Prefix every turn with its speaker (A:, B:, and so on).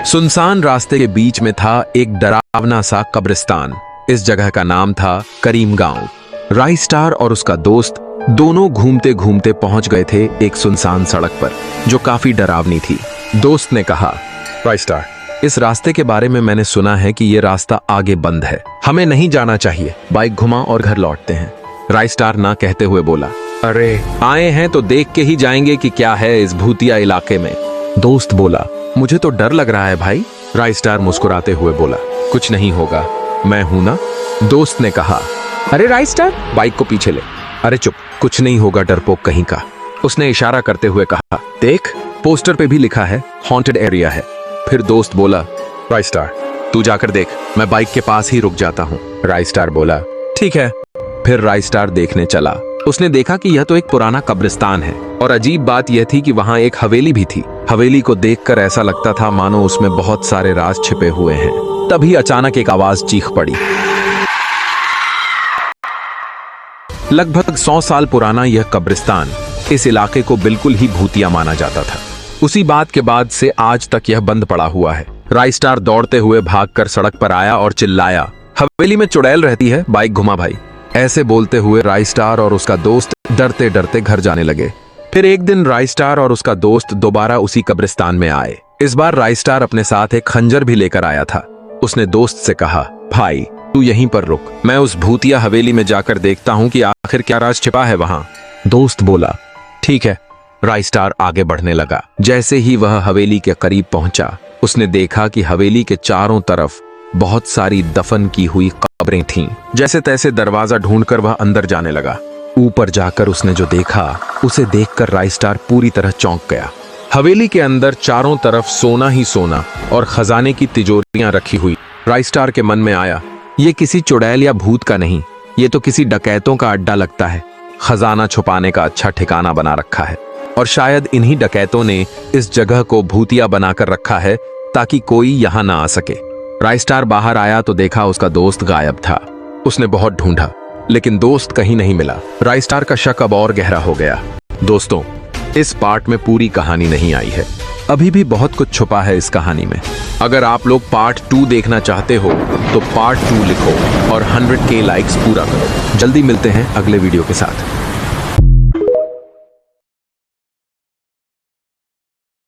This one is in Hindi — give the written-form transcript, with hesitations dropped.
A: सुनसान रास्ते के बीच में था एक डरावना सा कब्रिस्तान। इस जगह का नाम था करीम गांव। राई स्टार और उसका दोस्त दोनों घूमते घूमते पहुंच गए थे एक सुनसान सड़क पर जो काफी डरावनी थी। दोस्त ने कहा, राई स्टार, इस रास्ते के बारे में मैंने सुना है कि ये रास्ता आगे बंद है, हमें नहीं जाना चाहिए। बाइक घुमा और घर लौटते हैं। राई स्टार ना कहते हुए बोला, अरे आए हैं तो देख के ही जाएंगे कि क्या है इस भूतिया इलाके में। दोस्त बोला, मुझे तो डर लग रहा है भाई। राई स्टार मुस्कुराते हुए बोला, कुछ नहीं होगा, मैं हूं ना। दोस्त ने कहा, अरे राई स्टार, बाइक को पीछे ले। अरे चुप, कुछ नहीं होगा डरपोक कहीं का। उसने इशारा करते हुए कहा, देख, पोस्टर पे भी लिखा है हॉन्टेड एरिया है। फिर दोस्त बोला, राई स्टार, तू जाकर देख, मैं बाइक के पास ही रुक जाता हूँ। राई स्टार बोला, ठीक है। फिर राई स्टार देखने चला। उसने देखा कि यह तो एक पुराना कब्रिस्तान है और अजीब बात यह थी कि वहां एक हवेली भी थी। हवेली को देखकर ऐसा लगता था मानो उसमें बहुत सारे राज छिपे हुए हैं। तभी अचानक एक आवाज चीख पड़ी। लगभग 100 साल पुराना यह कब्रिस्तान इस इलाके को बिल्कुल ही भूतिया माना जाता था। उसी बात के बाद से आज तक यह बंद पड़ा हुआ है। राई स्टार दौड़ते हुए भागकर सड़क पर आया और चिल्लाया, हवेली में चुड़ैल रहती है, बाइक घुमा भाई। ऐसे बोलते हुए राई स्टार और उसका दोस्त डरते डरते घर जाने लगे। फिर एक दिन राई स्टार और उसका दोस्त दोबारा उसी कब्रिस्तान में आए। इस बार राई स्टार अपने साथ एक खंजर भी लेकर आया था। उसने दोस्त से कहा, भाई तू यहीं पर रुक, मैं उस भूतिया हवेली में जाकर देखता हूँ कि आखिर क्या राज छिपा है वहां। दोस्त बोला, ठीक है। राई स्टार आगे बढ़ने लगा। जैसे ही वह हवेली के करीब पहुंचा, उसने देखा कि हवेली के चारों तरफ बहुत सारी दफन की हुई कब्रें थीं। जैसे तैसे दरवाजा ढूंढकर वह अंदर जाने लगा। ऊपर जाकर उसने जो देखा, उसे देखकर राई स्टार पूरी तरह चौंक गया। हवेली के अंदर चारों तरफ सोना ही सोना और खजाने की तिजोरियां रखी हुई। राई स्टार के मन में आया, ये किसी चुड़ैल या भूत का नहीं, ये तो किसी डकैतों का अड्डा लगता है। खजाना छुपाने का अच्छा ठिकाना बना रखा है और शायद इन्हीं डकैतों ने इस जगह को भूतिया बनाकर रखा है ताकि कोई यहाँ ना आ सके। राई स्टार बाहर आया तो देखा उसका दोस्त गायब था। उसने बहुत ढूंढा लेकिन दोस्त कहीं नहीं मिला। राई स्टार का शक अब और गहरा हो गया। दोस्तों, इस पार्ट में पूरी कहानी नहीं आई है, अभी भी बहुत कुछ छुपा है इस कहानी में। अगर आप लोग पार्ट 2 देखना चाहते हो तो पार्ट 2 लिखो और 100K लाइक्स पूरा करो। जल्दी मिलते हैं अगले वीडियो के साथ।